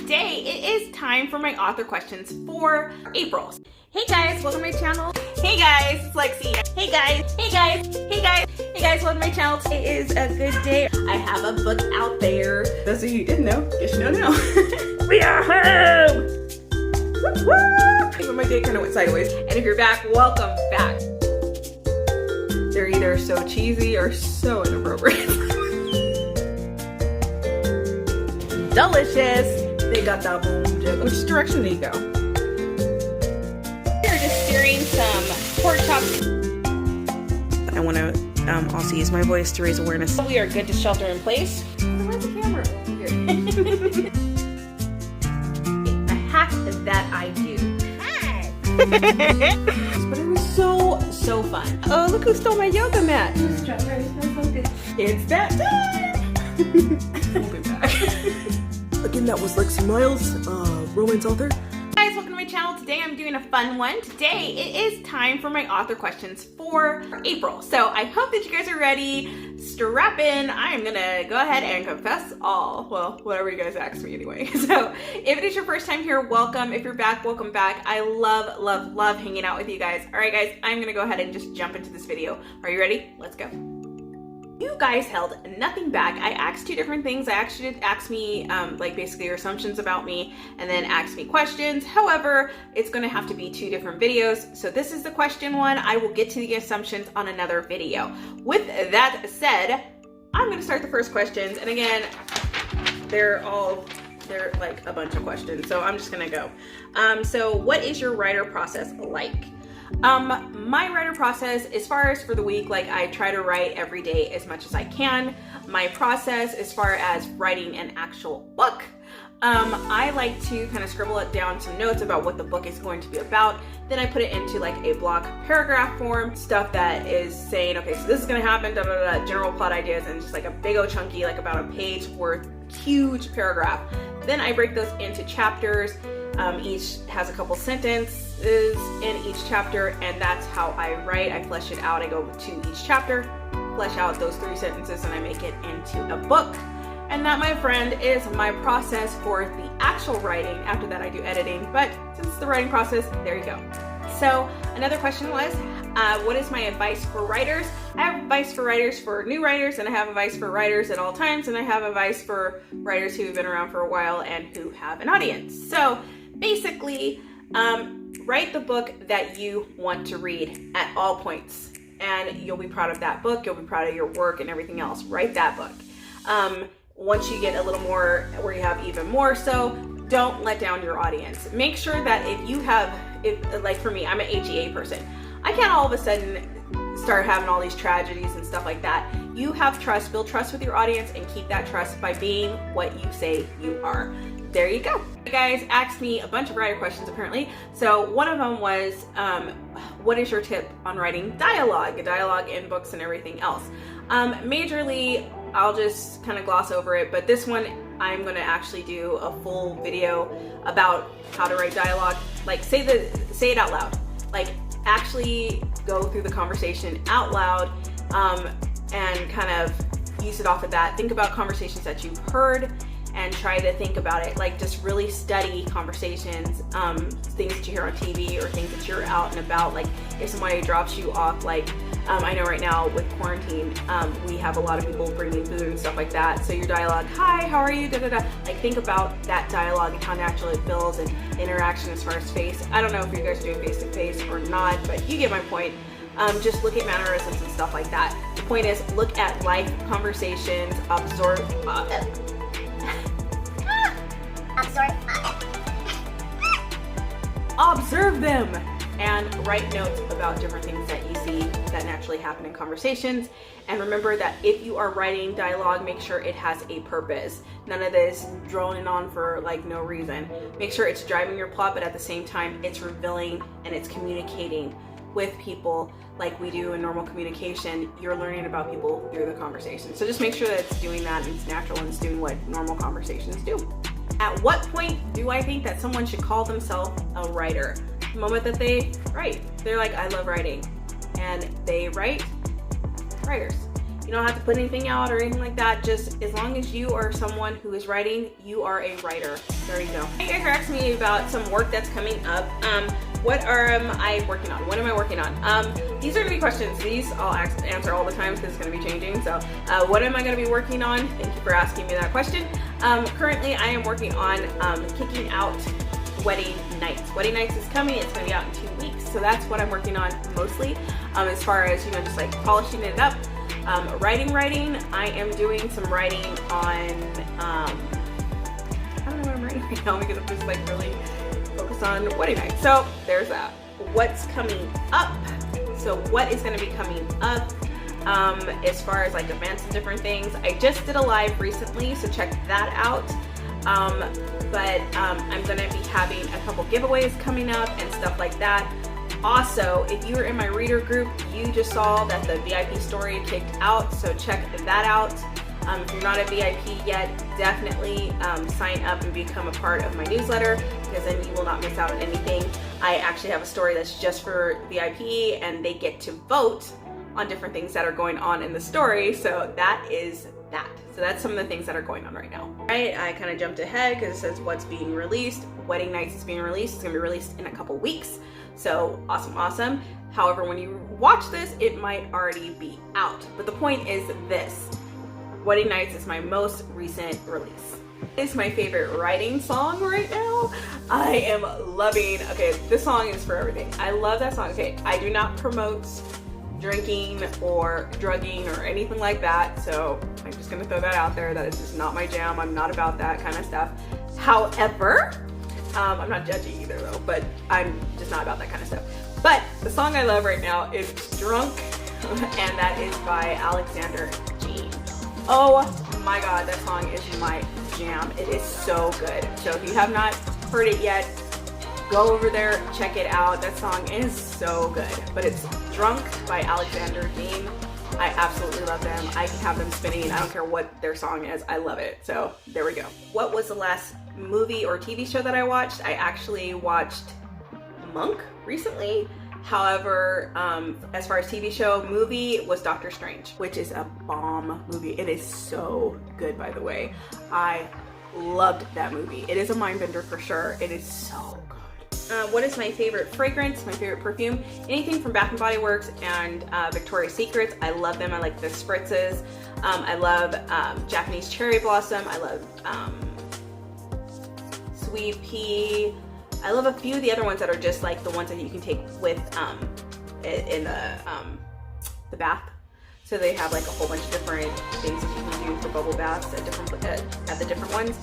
today it is time for my author questions for April. Hey guys, welcome to my channel. Hey guys, it's Lexi. Hey guys, hey guys, hey guys, hey guys, welcome to my channel. Today is a good day. I have a book out there. Those of you who didn't know, guess you know now. We are home! Woo! My day kind of went sideways. And if you're back, welcome back. They're either so cheesy or so inappropriate. Delicious. They got that boom jig. Which direction do you go? We're just searing some pork chops. I want to also use my voice to raise awareness. We are good to shelter in place. Where's the camera? Here. A hack that I do. But it was so fun. Oh, look who stole my yoga mat. It's that time. We'll be back. Again, that was Lexi Miles, romance author. Guys, welcome to my channel. Today I'm doing a fun one. Today it is time for my author questions for April. So I hope that you guys are ready. Strap in. I am gonna go ahead and confess all. Well, whatever you guys ask me anyway. So if it is your first time here, welcome. If you're back, welcome back. I love hanging out with you guys. All right, guys, I'm gonna go ahead and just jump into this video. Are you ready? Let's go. You guys held nothing back. I asked two different things. I actually did ask me like basically your assumptions about me and then asked me questions. However, it's gonna have to be two different videos. So this is the question one. I will get to the assumptions on another video. With that said, I'm gonna start the first questions. And again, they're like a bunch of questions. So I'm just gonna go. So what is your writer process like? My writer process, as far as for the week, like I try to write every day as much as I can. My process as far as writing an actual book, I like to kind of scribble it down some notes about what the book is going to be about. Then I put it into like a block paragraph form, stuff that is saying, okay, so this is going to happen, da, da, da, general plot ideas, and just like a big old chunky, like about a page worth, huge paragraph. Then I break those into chapters. Each has a couple sentences in each chapter, and that's how I write. I flesh it out. I go to each chapter, flesh out those 3 sentences, and I make it into a book. And that, my friend, is my process for the actual writing. After that, I do editing, but since it's the writing process, there you go. So another question was, what is my advice for writers? I have advice for writers for new writers, and I have advice for writers at all times, and I have advice for writers who have been around for a while and who have an audience. So basically, write the book that you want to read at all points, and you'll be proud of that book. You'll be proud of your work and everything else. Write that book. Once you get a little more, where you have even more, so don't let down your audience. Make sure that if you have, like for me, I'm an HEA person. I can't all of a sudden start having all these tragedies and stuff like that. You have trust, build trust with your audience, and keep that trust by being what you say you are. There you go. You guys asked me a bunch of writer questions apparently. So one of them was, what is your tip on writing dialogue in books and everything else? Majorly, I'll just kind of gloss over it, but this one I'm going to actually do a full video about how to write dialogue. Like say it out loud. Like actually go through the conversation out loud, and kind of use it off of that. Think about conversations that you've heard and try to think about it. Like just really study conversations, things that you hear on TV or things that you're out and about. Like if somebody drops you off, like I know right now with quarantine, we have a lot of people bringing food and stuff like that. So your dialogue, hi, how are you, da da da. Like think about that dialogue and how natural it feels, and interaction as far as face. I don't know if you guys are doing face to face or not, but you get my point. Just look at mannerisms and stuff like that. The point is, look at life conversations, observe them, and write notes about different things that you see that naturally happen in conversations. And remember that if you are writing dialogue, make sure it has a purpose. None of this droning on for like no reason. Make sure it's driving your plot, but at the same time it's revealing and it's communicating with people like we do in normal communication. You're learning about people through the conversation. So just make sure that it's doing that and it's natural and it's doing what normal conversations do. At what point do I think that someone should call themselves a writer? The moment that they write. They're like, I love writing. And they write. Writers. You don't have to put anything out or anything like that. Just as long as you are someone who is writing, you are a writer. There you go. You guys are asking me about some work that's coming up. What am I working on? What am I working on? These are gonna be questions. These I'll answer all the time because it's gonna be changing. So what am I gonna be working on? Thank you for asking me that question. Currently I am working on kicking out Wedding Nights. Wedding Nights is coming. It's gonna be out in 2 weeks. So that's what I'm working on mostly. As far as, you know, just like polishing it up. Writing, I am doing some writing on, I don't know what I'm writing right now because I'm just like really focused on Wedding Night. So there's that. What's coming up? So what is going to be coming up as far as like events and different things? I just did a live recently, so check that out. But I'm going to be having a couple giveaways coming up and stuff like that. Also, if you were in my reader group, you just saw that the VIP story kicked out, so check that out. If you're not a VIP yet, definitely sign up and become a part of my newsletter, because then you will not miss out on anything. I actually have a story that's just for VIP, and they get to vote on different things that are going on in the story, so that is that. So that's some of the things that are going on right now. Right, I kind of jumped ahead because it says what's being released. Wedding Nights is being released. It's going to be released in a couple weeks. So awesome. However, when you watch this, it might already be out. But the point is this. Wedding Nights is my most recent release. It's my favorite writing song right now. I am loving, okay, this song is for everything. I love that song. Okay, I do not promote drinking or drugging or anything like that. So I'm just gonna throw that out there. That is just not my jam. I'm not about that kind of stuff. However, I'm not judgy either though, but I'm just not about that kind of stuff. But the song I love right now is Drunk, and that is by Alexander Jean. Oh my God, that song is my jam. It is so good. So if you have not heard it yet, go over there, check it out. That song is so good. But it's Drunk by Alexander Jean. I absolutely love them. I can have them spinning. I don't care what their song is. I love it. So there we go. What was the last movie or TV show that I watched? I actually watched Monk recently. However, as far as TV show, movie was Doctor Strange, which is a bomb movie. It is so good, by the way. I loved that movie. It is a mind bender for sure. It is so good. What is my favorite fragrance, my favorite perfume? Anything from Bath & Body Works and Victoria's Secrets. I love them. I like the spritzes. I love Japanese Cherry Blossom. I love Sweet Pea. I love a few of the other ones that are just like the ones that you can take with in the bath. So they have like a whole bunch of different things that you can do for bubble baths at the different ones.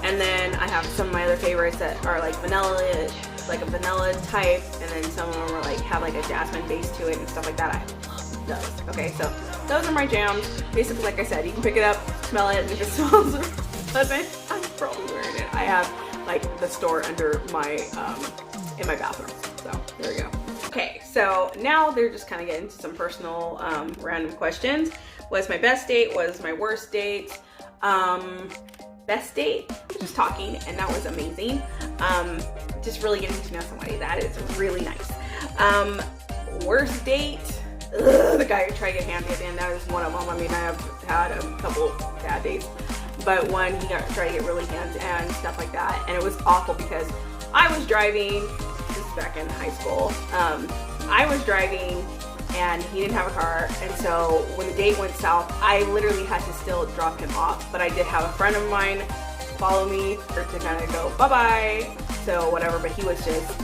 And then I have some of my other favorites that are like vanilla, like a vanilla type, and then some of them are like have like a jasmine base to it and stuff like that. I love those. Okay, so those are my jams. Basically, like I said, you can pick it up, smell it, and if it smells pleasant, I'm probably wearing it. I have like the store under my in my bathroom. So there we go. Okay, so now they're just kind of getting into some personal random questions. What's my best date? What is my worst date? Best date, just talking, and that was amazing. Just really getting to know somebody. That is really nice. Worst date, the guy who tried to get handy at the end, that was one of them. I mean, I have had a couple bad dates, but one, he tried to get really hands and stuff like that, and it was awful because I was driving, this is back in high school, I was driving and he didn't have a car, and so when the date went south, I literally had to still drop him off, but I did have a friend of mine follow me to kind of go bye-bye, so whatever, but he was just,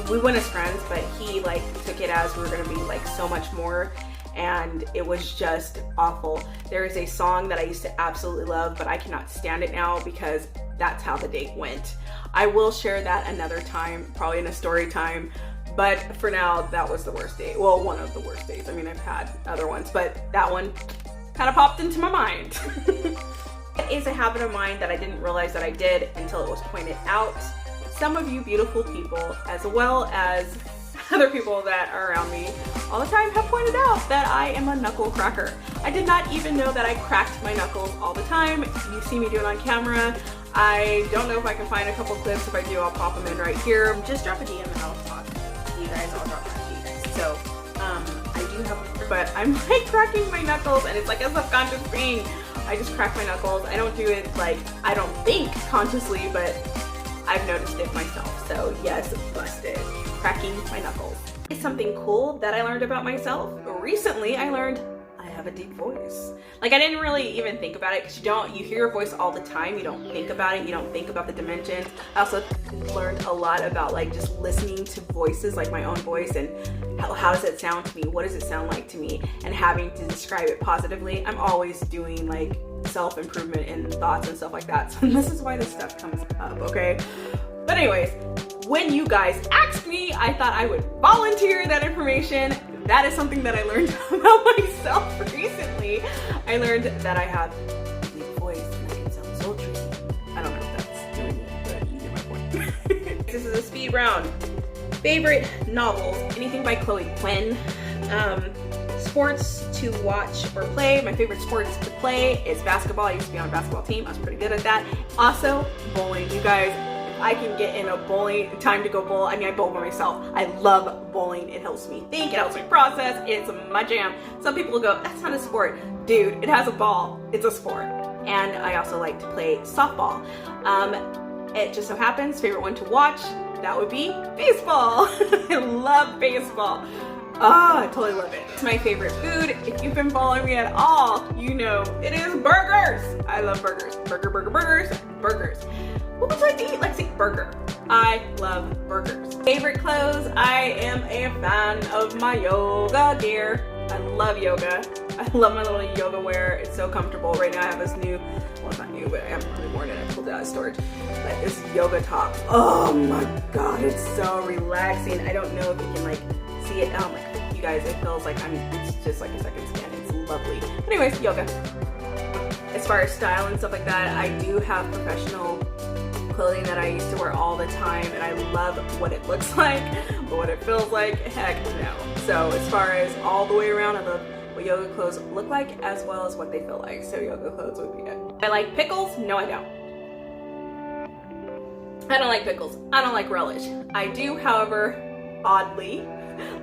we went as friends, but he like took it as we were gonna be like so much more, and it was just awful. There is a song that I used to absolutely love, but I cannot stand it now because that's how the date went. I will share that another time, probably in a story time, but for now, that was the worst date. Well, one of the worst dates. I mean, I've had other ones, but that one kind of popped into my mind. It is a habit of mine that I didn't realize that I did until it was pointed out. Some of you beautiful people, as well as other people that are around me all the time, have pointed out that I am a knuckle cracker. I did not even know that I cracked my knuckles all the time. You see me do it on camera. I don't know if I can find a couple clips. If I do, I'll pop them in right here. Just drop a DM and I'll talk to you guys. I'll drop that to you guys. So I do have, but I'm like cracking my knuckles, and it's like a subconscious thing. I just crack my knuckles. I don't do it like, I don't think consciously, but I've noticed it myself. So yes, busted. Cracking my knuckles. It's something cool that I learned about myself. Recently, I learned I have a deep voice. Like, I didn't really even think about it, because you hear your voice all the time. You don't think about it. You don't think about the dimensions. I also learned a lot about like just listening to voices, like my own voice, and how does it sound to me? What does it sound like to me? And having to describe it positively. I'm always doing like self-improvement and thoughts and stuff like that. So this is why this stuff comes up, okay? But anyways, when you guys asked me, I thought I would volunteer that information. That is something that I learned about myself recently. I learned that I have a deep voice and I can sound sultry. I don't know if that's doing it, but you get my point. This is a speed round. Favorite novels, anything by Chloe Quinn. Sports to watch or play. My favorite sports to play is basketball. I used to be on a basketball team. I was pretty good at that. Also, bowling. You guys, I can get in a bowling, time to go bowl. I mean, I bowl by myself. I love bowling. It helps me think, it helps me process. It's my jam. Some people will go, that's not a sport. Dude, it has a ball. It's a sport. And I also like to play softball. It just so happens, favorite one to watch, that would be baseball. I love baseball. Oh, I totally love it. It's my favorite food. If you've been following me at all, you know it is burgers. I love burgers. Burgers. What would you like to eat? Lexi? Burger. I love burgers. Favorite clothes? I am a fan of my yoga gear. I love yoga. I love my little yoga wear. It's so comfortable. Right now I have this new, well, it's not new, but I haven't really worn it. I pulled it out of storage. But this yoga top. Oh my God, it's so relaxing. I don't know if you can like see it. Oh my God, you guys, it feels like it's just like a second skin. It's lovely. Anyways, yoga. As far as style and stuff like that, I do have professional clothing that I used to wear all the time, and I love what it looks like, but what it feels like, heck no. So as far as all the way around, I love what yoga clothes look like as well as what they feel like. So yoga clothes would be it. I like pickles? No, I don't. I don't like pickles. I don't like relish. I do, however, oddly,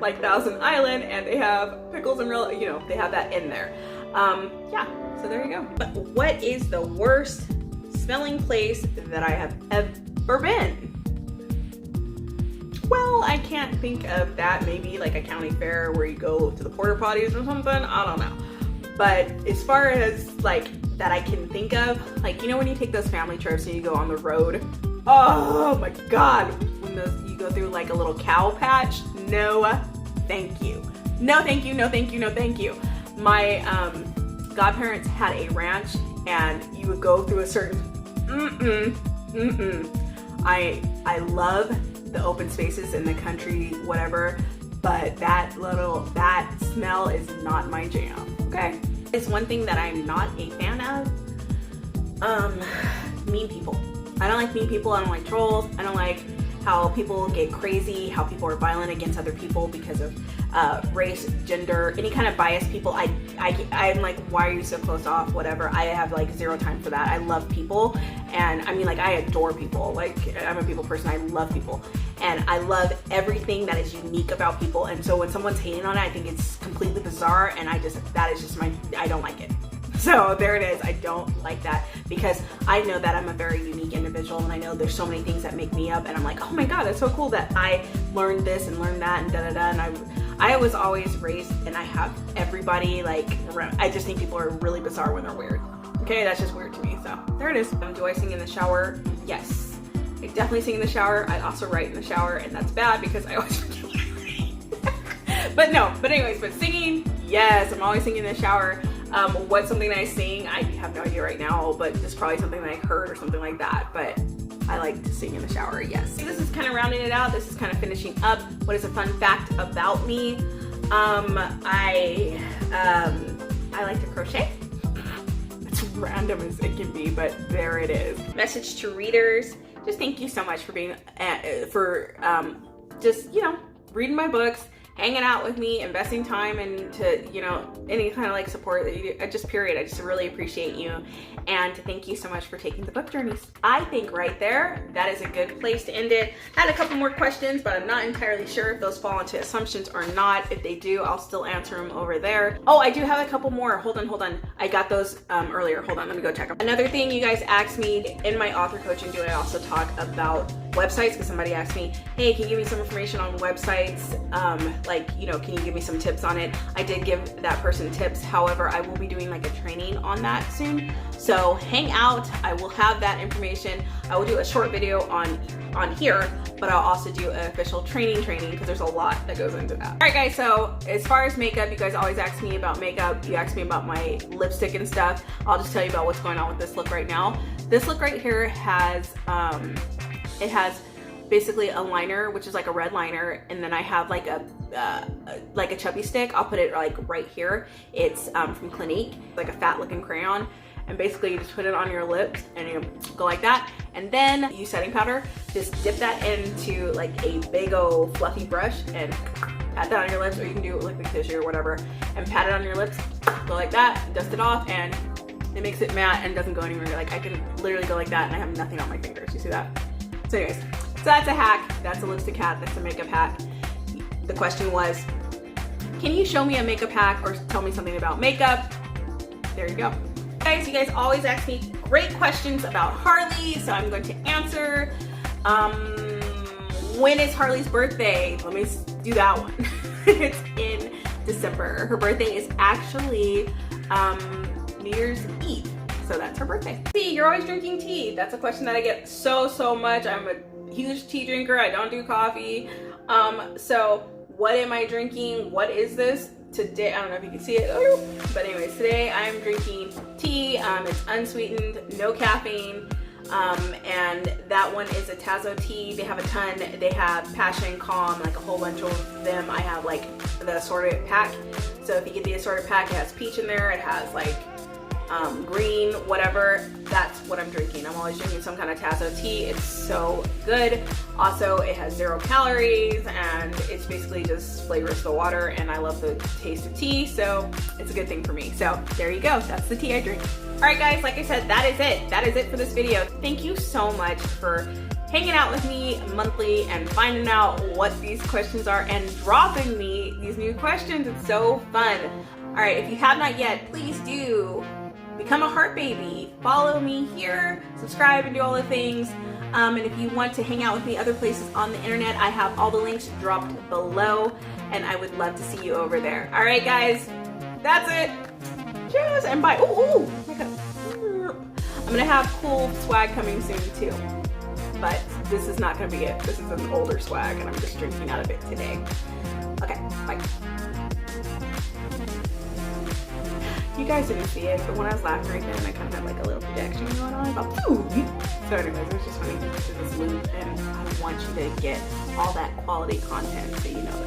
like Thousand Island, and they have pickles and relish, you know, they have that in there. Yeah, so there you go. But what is the worst smelling place that I have ever been? Well, I can't think of that. Maybe like a county fair where you go to the porta potties or something. I don't know. But as far as like that I can think of, like, you know when you take those family trips and you go on the road? Oh my God. When you go through like a little cow patch? No, thank you. No, thank you. No, thank you. No, thank you. My godparents had a ranch, and you would go through a certain I love the open spaces in the country, whatever, but that smell is not my jam. Okay, it's one thing that I'm not a fan of. Mean people. I don't like mean people. I don't like trolls. I don't like how people get crazy, how people are violent against other people because of race, gender, any kind of biased people. I'm like, why are you so closed off? Whatever. I have like zero time for that. I love people, and I mean, like, I adore people. Like, I'm a people person. I love people, and I love everything that is unique about people. And so when someone's hating on it, I think it's completely bizarre, and that is just I don't like it. So there it is. I don't like that, because I know that I'm a very unique individual, and I know there's so many things that make me up, and I'm like, oh my God, that's so cool that I learned this and learned that and da-da-da. And I was always raised, and I have everybody like around. I just think people are really bizarre when they're weird. Okay, that's just weird to me. So there it is. Do I sing in the shower? Yes. I definitely sing in the shower. I also write in the shower, and that's bad because I always forget what I write. But anyways, singing, yes, I'm always singing in the shower. What's something that I sing? I have no idea right now, but it's probably something that I heard or something like that. But I like to sing in the shower, yes. This is kind of rounding it out. This is kind of finishing up. What is a fun fact about me? I like to crochet. It's random as it can be, but there it is. Message to readers. Just thank you so much for being, just, you know, reading my books, hanging out with me, investing time into, you know, any kind of like support that you do, just period. I just really appreciate you. And thank you so much for taking the book journeys. I think right there, that is a good place to end it. I had a couple more questions, but I'm not entirely sure if those fall into assumptions or not. If they do, I'll still answer them over there. Oh, I do have a couple more. Hold on. I got those earlier. Hold on, let me go check them. Another thing you guys asked me in my author coaching, do I also talk about websites? Because somebody asked me, hey, can you give me some information on websites? Like, you know, can you give me some tips on it? I did give that person tips. However, I will be doing like a training on that soon. So hang out. I will have that information. I will do a short video on here, but I'll also do an official training because there's a lot that goes into that. All right, guys. So as far as makeup, you guys always ask me about makeup. You ask me about my lipstick and stuff. I'll just tell you about what's going on with this look right now. This look right here has, it has basically a liner, which is like a red liner, and then I have like a chubby stick. I'll put it like right here. It's from Clinique, like a fat looking crayon. And basically you just put it on your lips and you go like that. And then use setting powder. Just dip that into like a big old fluffy brush and pat that on your lips, or you can do it with liquid tissue or whatever, and pat it on your lips. Go like that, dust it off, and it makes it matte and doesn't go anywhere. Like I can literally go like that and I have nothing on my fingers. You see that? So anyways, so that's a hack. That's a lipstick hack. That's a makeup hack. The question was, can you show me a makeup hack or tell me something about makeup? There you go. Guys, you guys always ask me great questions about Harley, so I'm going to answer. When is Harley's birthday? Let me do that one. It's in December. Her birthday is actually New Year's Eve, so that's her birthday. See, you're always drinking tea. That's a question that I get so much. I'm a huge tea drinker. I don't do coffee. So what am I drinking? What is this? Today, I don't know if you can see it, but anyways, today I'm drinking tea. It's unsweetened, no caffeine, and that one is a Tazo tea. They have a ton. They have Passion, Calm, like a whole bunch of them. I have like the assorted pack. So if you get the assorted pack, it has peach in there. It has like green, whatever. That's what I'm drinking. I'm always drinking some kind of Tazo tea. It's so good. Also, it has 0 calories and it's basically just flavors the water, and I love the taste of tea, so it's a good thing for me. So there you go. That's the tea I drink. All right, guys, like I said, that is it. That is it for this video. Thank you so much for hanging out with me monthly and finding out what these questions are and dropping me these new questions. It's so fun. All right, if you have not yet, please do become a Heartbaby. Follow me here, subscribe, and do all the things. And if you want to hang out with me other places on the internet, I have all the links dropped below, and I would love to see you over there. All right, guys, that's it. Cheers and bye. Ooh, my God. I'm gonna have cool swag coming soon too, but this is not gonna be it. This is an older swag, and I'm just drinking out of it today. Okay, bye. You guys didn't see it, but when I was laughing right then, I kind of had like a little projection going on about food. So anyways, it was just funny to this loop, and I want you to get all that quality content so you know